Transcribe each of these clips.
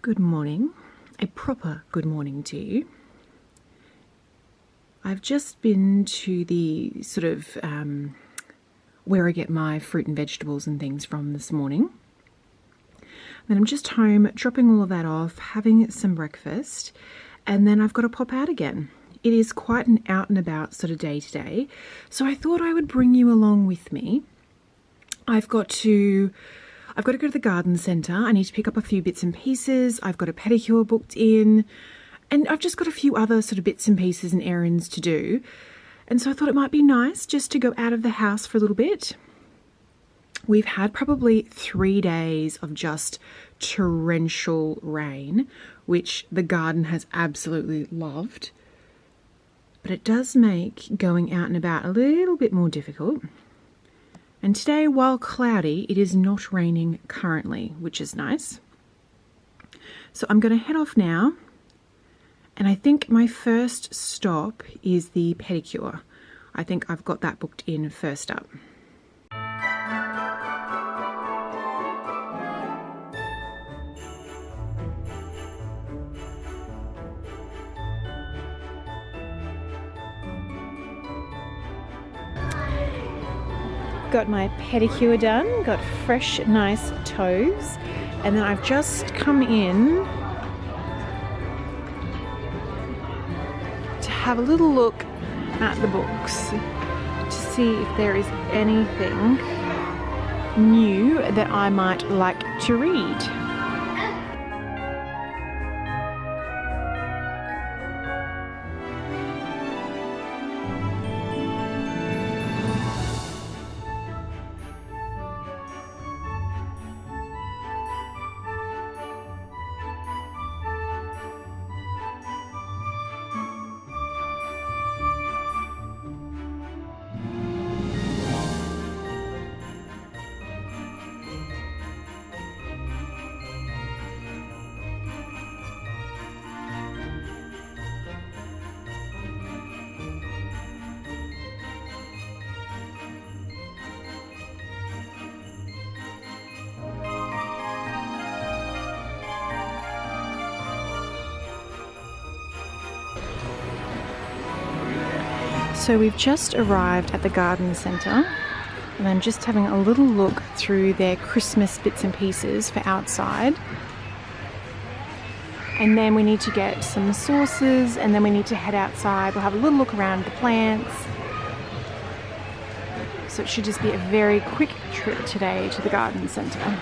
Good morning, a proper good morning to you. I've just been to the sort of where I get my fruit and vegetables and things from this morning. Then I'm just home, dropping all of that off, having some breakfast, and then I've got to pop out again. It is quite an out and about sort of day today, so I thought I would bring you along with me. I've got to go to the garden centre. I need to pick up a few bits and pieces. I've got a pedicure booked in, and I've just got a few other sort of bits and pieces and errands to do. And so I thought it might be nice just to go out of the house for a little bit. We've had probably 3 days of just torrential rain, which the garden has absolutely loved. But it does make going out and about a little bit more difficult. And today, while cloudy, it is not raining currently, which is nice. So I'm going to head off now. And I think my first stop is the pedicure. I think I've got that booked in first up. Got my pedicure done, got fresh, nice toes, and then I've just come in to have a little look at the books to see if there is anything new that I might like to read. So we've just arrived at the garden centre, and I'm just having a little look through their Christmas bits and pieces for outside. And then we need to get some sauces, and then we need to head outside. We'll have a little look around the plants. So it should just be a very quick trip today to the garden centre.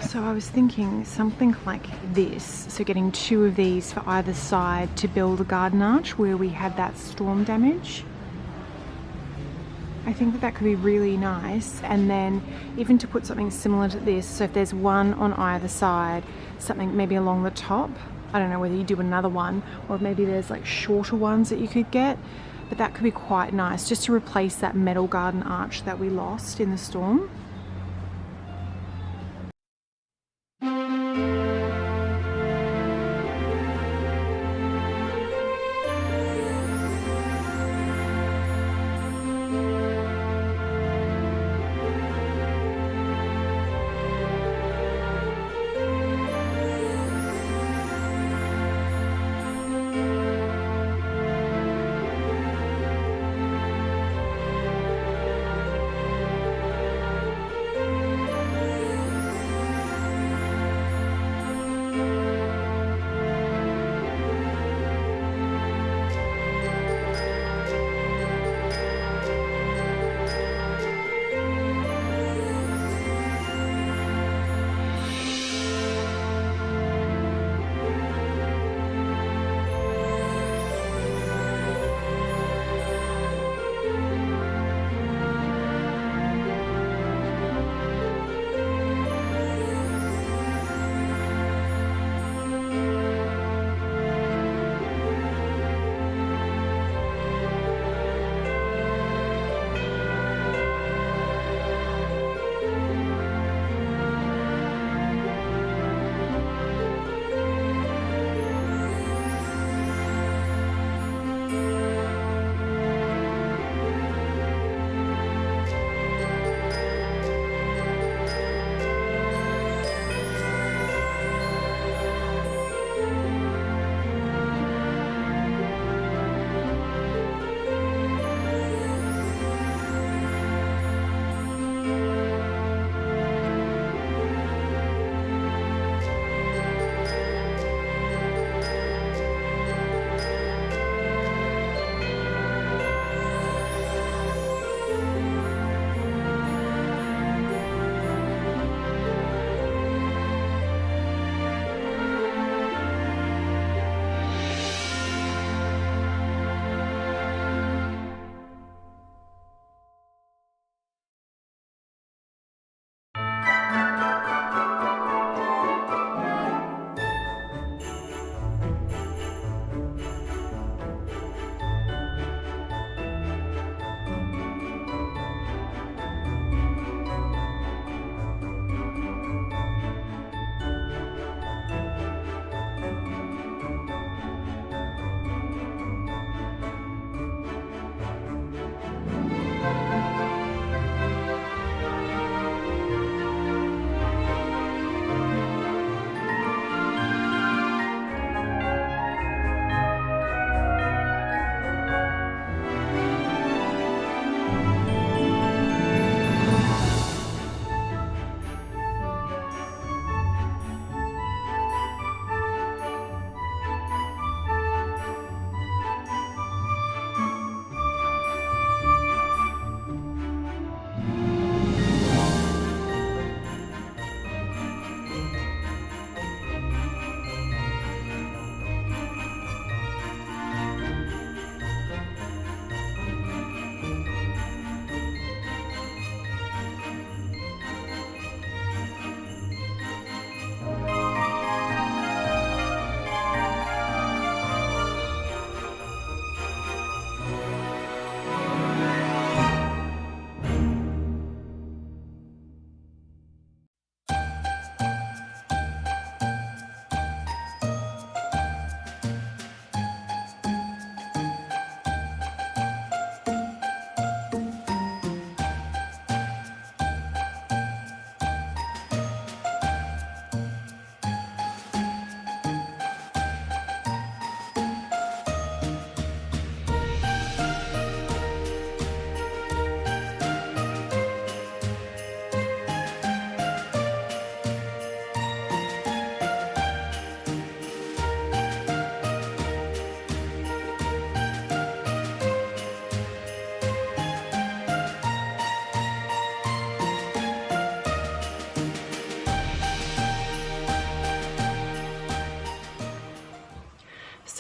So I was thinking something like this, so getting 2 of these for either side to build a garden arch where we had that storm damage. I think that could be really nice, and then even to put something similar to this, so if there's one on either side, something maybe along the top. I don't know whether you do another one, or maybe there's like shorter ones that you could get, but that could be quite nice just to replace that metal garden arch that we lost in the storm.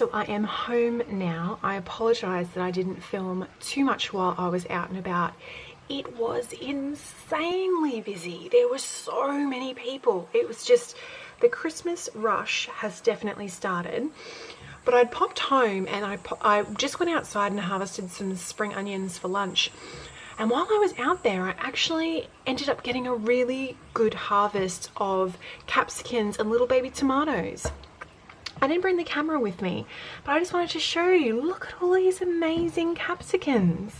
So I am home now. I apologize that I didn't film too much while I was out and about. It was insanely busy. There were so many people. It was just, the Christmas rush has definitely started. But I'd popped home and I just went outside and harvested some spring onions for lunch. And while I was out there, I actually ended up getting a really good harvest of capsicums and little baby tomatoes. I didn't bring the camera with me, but I just wanted to show you, look at all these amazing capsicums.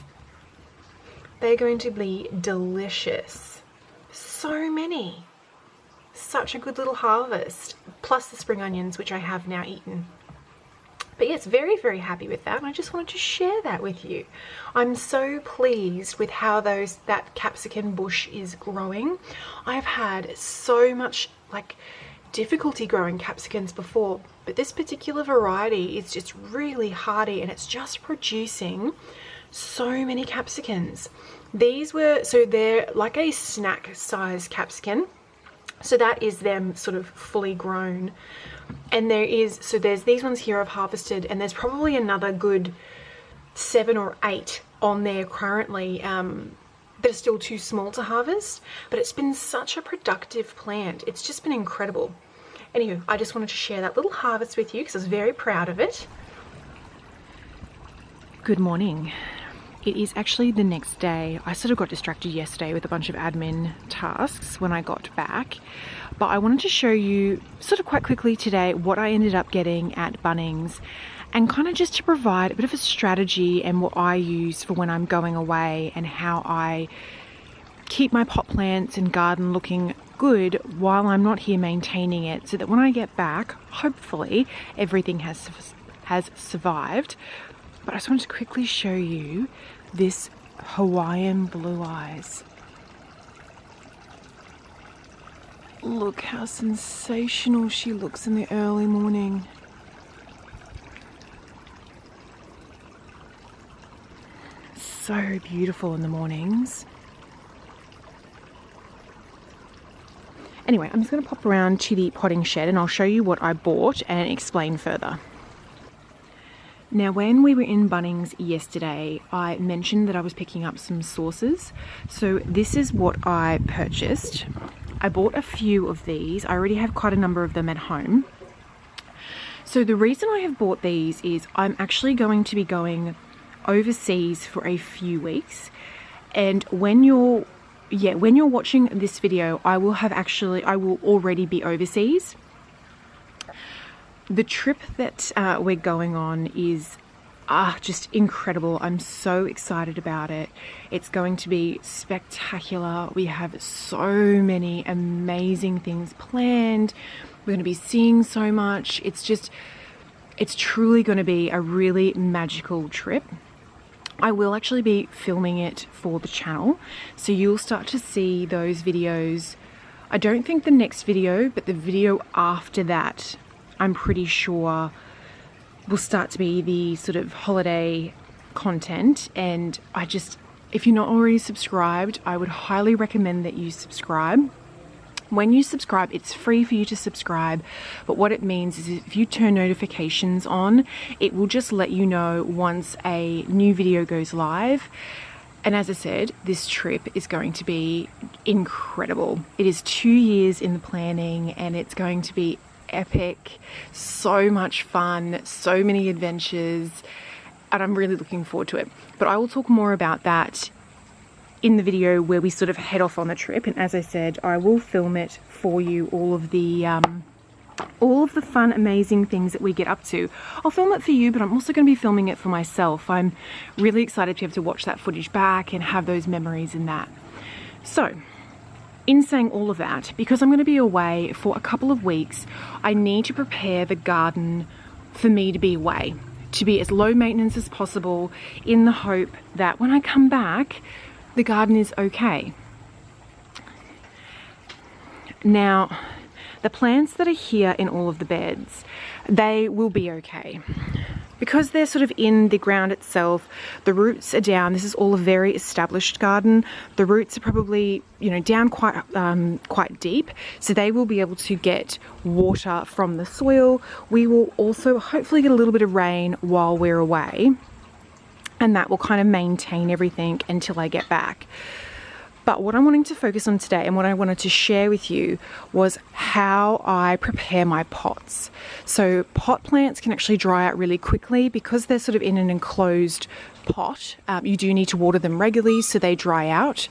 They're going to be delicious. So many. Such a good little harvest, plus the spring onions, which I have now eaten. But yes, very, very happy with that. And I just wanted to share that with you. I'm so pleased with how that capsicum bush is growing. I've had so much difficulty growing capsicums before, but this particular variety is just really hardy and it's just producing so many capsicums. They're like a snack size capsicum. So that is them sort of fully grown. And there's these ones here I've harvested, and there's probably another good 7 or 8 on there currently that are still too small to harvest. But it's been such a productive plant. It's just been incredible. Anywho, I just wanted to share that little harvest with you because I was very proud of it. Good morning. It is actually the next day. I sort of got distracted yesterday with a bunch of admin tasks when I got back, but I wanted to show you sort of quite quickly today what I ended up getting at Bunnings, and kind of just to provide a bit of a strategy and what I use for when I'm going away and how I keep my pot plants and garden looking good while I'm not here maintaining it, so that when I get back, hopefully everything has survived. But I just wanted to quickly show you this Hawaiian blue eyes. Look how sensational she looks in the early morning. So beautiful in the mornings. Anyway, I'm just going to pop around to the potting shed and I'll show you what I bought and explain further. Now, when we were in Bunnings yesterday, I mentioned that I was picking up some sauces. So this is what I purchased. I bought a few of these. I already have quite a number of them at home. So the reason I have bought these is I'm actually going to be going overseas for a few weeks. And when you're watching this video, I will already be overseas. The trip that we're going on is just incredible. I'm so excited about it. It's going to be spectacular. We have so many amazing things planned. We're going to be seeing so much. It's truly going to be a really magical trip. I will actually be filming it for the channel, so you'll start to see those videos. I don't think the next video, but the video after that, I'm pretty sure will start to be the sort of holiday content. And if you're not already subscribed, I would highly recommend that you subscribe. When you subscribe, it's free for you to subscribe, but what it means is if you turn notifications on, it will just let you know once a new video goes live. And as I said, this trip is going to be incredible. It is 2 years in the planning and it's going to be epic, so much fun, so many adventures, and I'm really looking forward to it. But I will talk more about that in the video where we sort of head off on the trip. And as I said, I will film it for you, all of the fun, amazing things that we get up to. I'll film it for you, but I'm also going to be filming it for myself. I'm really excited to be able to watch that footage back and have those memories in that. So in saying all of that, because I'm going to be away for a couple of weeks, I need to prepare the garden for me to be away, to be as low maintenance as possible, in the hope that when I come back, the garden is okay. Now, the plants that are here in all of the beds, they will be okay. because they're sort of in the ground itself, the roots are down. This is all a very established garden. The roots are probably, you know, down quite deep, so they will be able to get water from the soil. We will also hopefully get a little bit of rain while we're away, and that will kind of maintain everything until I get back. But what I'm wanting to focus on today and what I wanted to share with you was how I prepare my pots. So pot plants can actually dry out really quickly because they're sort of in an enclosed pot. You do need to water them regularly so they dry out.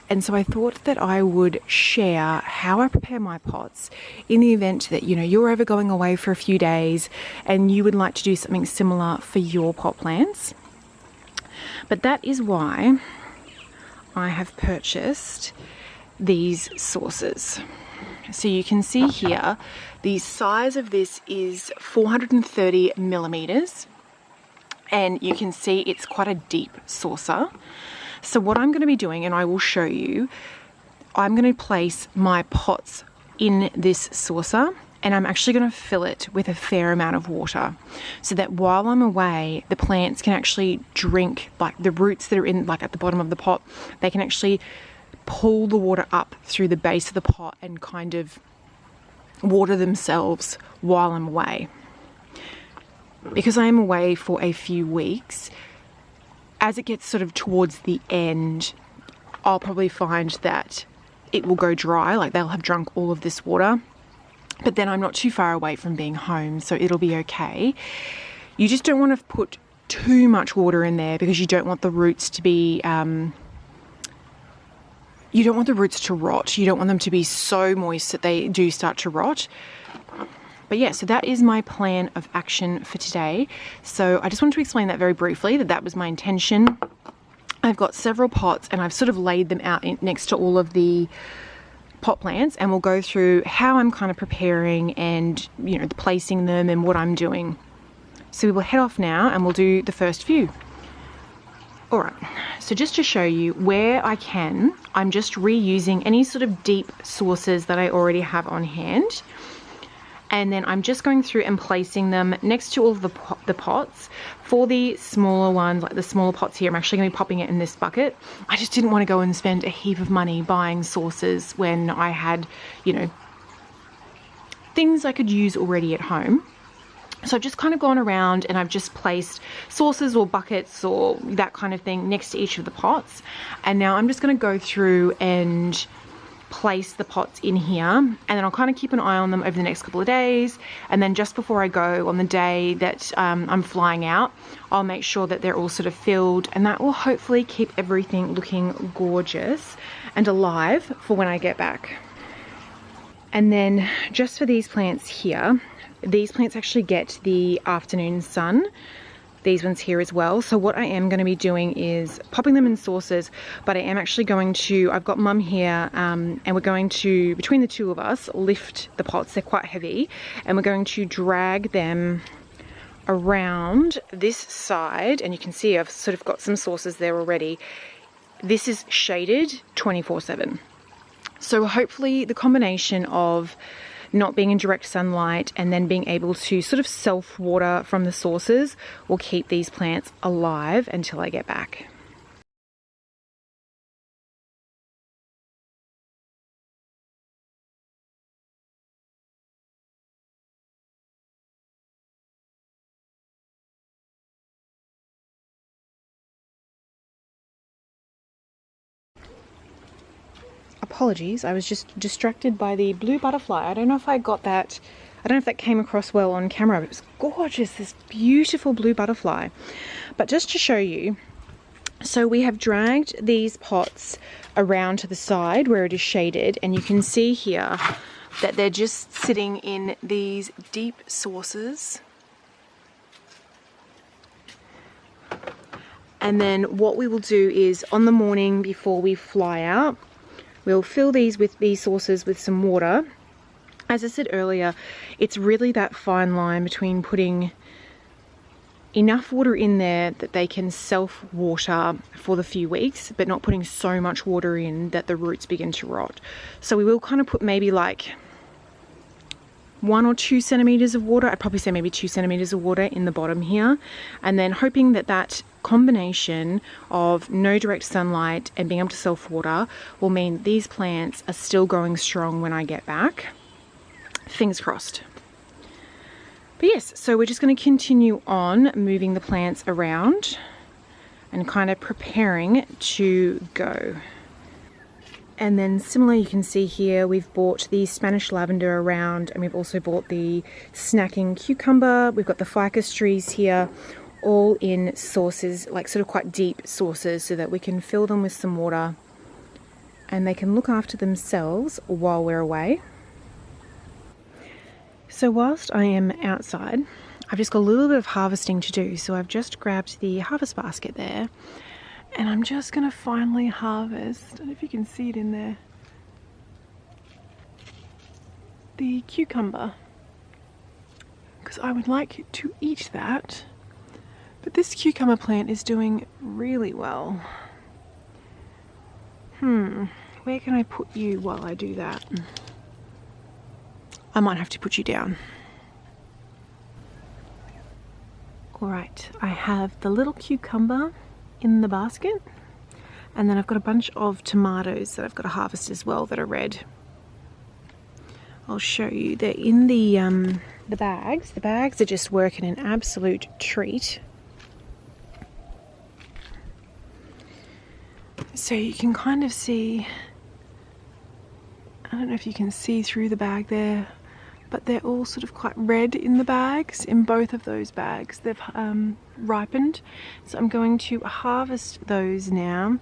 And so I thought that I would share how I prepare my pots in the event that, you know, you're ever going away for a few days and you would like to do something similar for your pot plants. But that is why I have purchased these saucers. So you can see here, the size of this is 430 millimeters, and you can see it's quite a deep saucer. So what I'm going to be doing, and I will show you, I'm going to place my pots in this saucer, and I'm actually going to fill it with a fair amount of water so that while I'm away, the plants can actually drink, like the roots that are in, like at the bottom of the pot, they can actually pull the water up through the base of the pot and kind of water themselves while I'm away. Because I am away for a few weeks, as it gets sort of towards the end, I'll probably find that it will go dry, like they'll have drunk all of this water. But then I'm not too far away from being home, so it'll be okay. You just don't want to put too much water in there because you don't want the roots to be, you don't want the roots to rot. You don't want them to be so moist that they do start to rot. But yeah, so that is my plan of action for today. So I just wanted to explain that very briefly, that was my intention. I've got several pots and I've sort of laid them out next to all of the pot plants, and we'll go through how I'm kind of preparing and, you know, placing them and what I'm doing. So we will head off now and we'll do the first few. All right, so just to show you where I can, I'm just reusing any sort of deep saucers that I already have on hand. And then I'm just going through and placing them next to all of the pots. For the smaller ones, like the smaller pots here, I'm actually going to be popping it in this bucket. I just didn't want to go and spend a heap of money buying saucers when I had, you know, things I could use already at home. So I've just kind of gone around and I've just placed saucers or buckets or that kind of thing next to each of the pots. And now I'm just going to go through and place the pots in here, and then I'll kind of keep an eye on them over the next couple of days, and then just before I go on the day that I'm flying out, I'll make sure that they're all sort of filled, and that will hopefully keep everything looking gorgeous and alive for when I get back. And then just for these plants here, these plants actually get the afternoon sun, these ones here as well. So what I am going to be doing is popping them in saucers, but I am actually going to, I've got mum here, and we're going to, between the two of us, lift the pots. They're quite heavy, and we're going to drag them around this side, and you can see I've sort of got some saucers there already. This is shaded 24/7. So hopefully the combination of not being in direct sunlight and then being able to sort of self-water from the saucers will keep these plants alive until I get back. Apologies, I was just distracted by the blue butterfly. I don't know if I got that, I don't know if that came across well on camera, but it was gorgeous, this beautiful blue butterfly. But just to show you, so we have dragged these pots around to the side where it is shaded, and you can see here that they're just sitting in these deep saucers. And then what we will do is on the morning before we fly out, we'll fill these saucers with some water. As I said earlier, it's really that fine line between putting enough water in there that they can self-water for the few weeks, but not putting so much water in that the roots begin to rot. So we will kind of put maybe like 1 or 2 centimeters of water. I'd probably say maybe 2 centimeters of water in the bottom here, and then hoping that that combination of no direct sunlight and being able to self water will mean these plants are still growing strong when I get back. Fingers crossed. But yes, so we're just going to continue on moving the plants around and kind of preparing to go. And then similar, you can see here we've bought the Spanish lavender around, and we've also bought the snacking cucumber. We've got the ficus trees here, all in saucers, like sort of quite deep saucers, so that we can fill them with some water and they can look after themselves while we're away. So whilst I am outside, I've just got a little bit of harvesting to do. So I've just grabbed the harvest basket there, and I'm just going to finally harvest, I don't know if you can see it in there, the cucumber, because I would like to eat that. But this cucumber plant is doing really well. Where can I put you while I do that? I might have to put you down. Alright, I have the little cucumber in the basket, and then I've got a bunch of tomatoes that I've got to harvest as well that are red. I'll show you. They're in the bags. The bags are just working an absolute treat. So you can kind of see, I don't know if you can see through the bag there, but they're all sort of quite red in the bags, in both of those bags. They've ripened, so I'm going to harvest those now.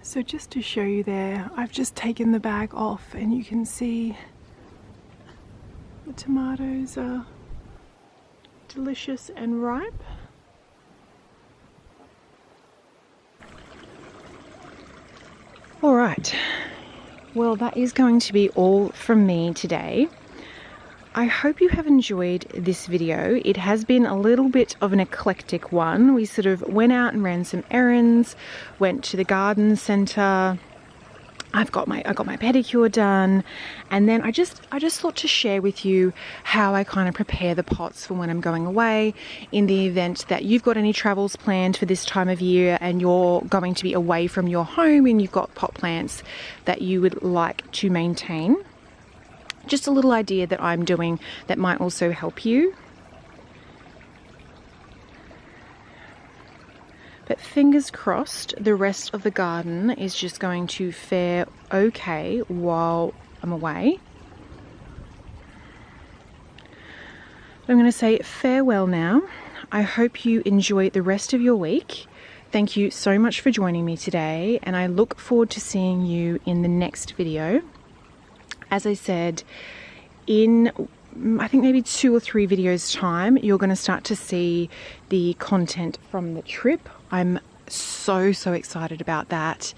So just to show you there, I've just taken the bag off, and you can see the tomatoes are delicious and ripe. All right. Well, that is going to be all from me today. I hope you have enjoyed this video. It has been a little bit of an eclectic one. We sort of went out and ran some errands, went to the garden centre. I got my pedicure done, and then I just thought to share with you how I kind of prepare the pots for when I'm going away, in the event that you've got any travels planned for this time of year and you're going to be away from your home and you've got pot plants that you would like to maintain. Just a little idea that I'm doing that might also help you. But fingers crossed, the rest of the garden is just going to fare okay while I'm away. I'm going to say farewell now. I hope you enjoy the rest of your week. Thank you so much for joining me today, and I look forward to seeing you in the next video. As I said, in I think maybe 2 or 3 videos time, you're going to start to see the content from the trip. I'm so excited about that.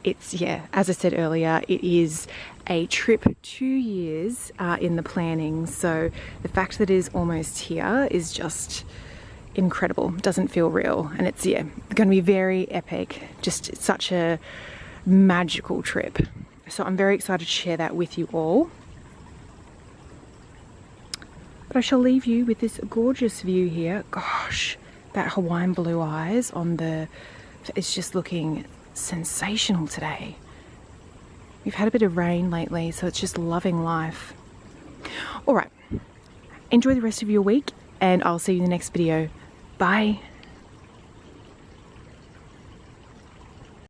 It's, yeah, as I said earlier, it is a trip 2 years in the planning. So the fact that it is almost here is just incredible. It doesn't feel real. And it's, yeah, going to be very epic. Just such a magical trip. So I'm very excited to share that with you all. But I shall leave you with this gorgeous view here. Gosh, that Hawaiian blue eyes on the... It's just looking sensational today. We've had a bit of rain lately, so it's just loving life. All right, enjoy the rest of your week, and I'll see you in the next video. Bye.